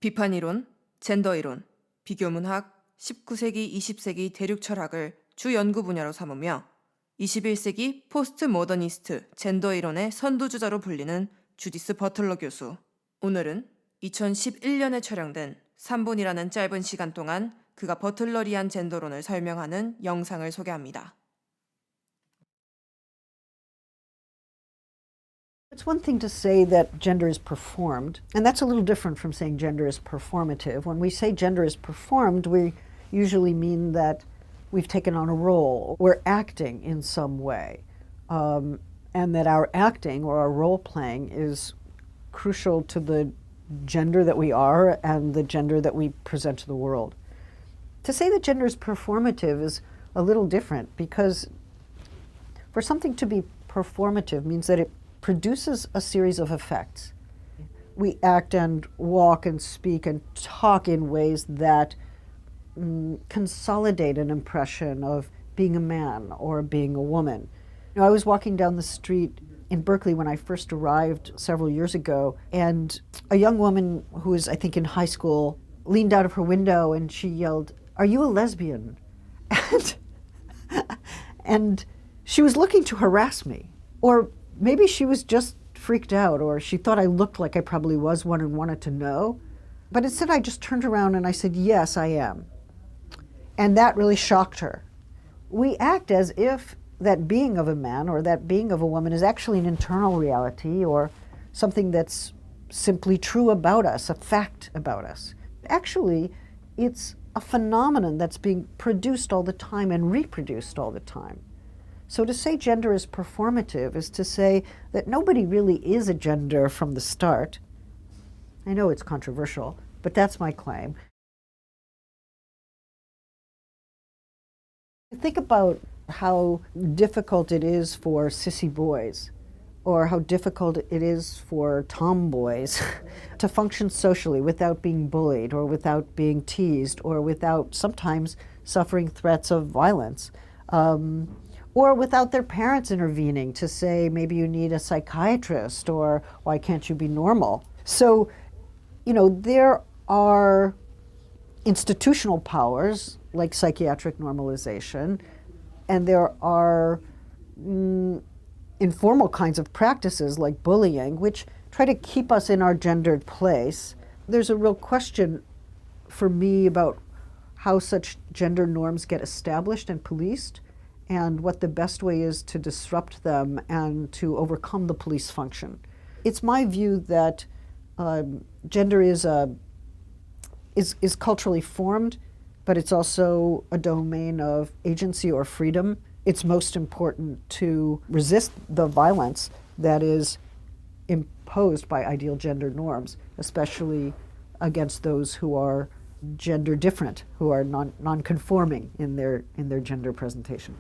비판이론, 젠더이론, 비교문학, 19세기, 20세기 대륙철학을 주 연구분야로 삼으며 21세기 포스트모더니스트 젠더이론의 선두주자로 불리는 주디스버틀러 교수. 오늘은 2011년에 촬영된 3분이라는 짧은 시간 동안 그가 버틀러리안 젠더론을 설명하는 영상을 소개합니다. It's one thing to say that gender is performed, and that's a little different from saying gender is performative. When we say gender is performed, we usually mean that we've taken on a role, we're acting in some way, and that our acting or our role playing is crucial to the gender that we are and the gender that we present to the world. To say that gender is performative is a little different, because for something to be performative means that it produces a series of effects. We act and walk and speak and talk in ways that consolidate an impression of being a man or being a woman. You know, I was walking down the street in Berkeley when I first arrived several years ago, and a young woman who was, I think, in high school leaned out of her window and she yelled, "Are you a lesbian?" And she was looking to harass me. Or maybe she was just freaked out, or she thought I looked like I probably was one and wanted to know. But instead I just turned around and I said, "Yes, I am." And that really shocked her. We act as if that being of a man or that being of a woman is actually an internal reality or something that's simply true about us, a fact about us. Actually, it's a phenomenon that's being produced all the time and reproduced all the time. So to say gender is performative is to say that nobody really is a gender from the start. I know it's controversial, but that's my claim. Think about how difficult it is for sissy boys, or how difficult it is for tomboys to function socially without being bullied, or without being teased, or without sometimes suffering threats of violence. Or without their parents intervening to say, maybe you need a psychiatrist, or why can't you be normal? So, you know, there are institutional powers like psychiatric normalization, and there are informal kinds of practices like bullying, which try to keep us in our gendered place. There's a real question for me about how such gender norms get established and policed, and what the best way is to disrupt them and to overcome the police function. It's my view that gender is culturally formed, but it's also a domain of agency or freedom. It's most important to resist the violence that is imposed by ideal gender norms, especially against those who are gender different, who are non-conforming in their gender presentation.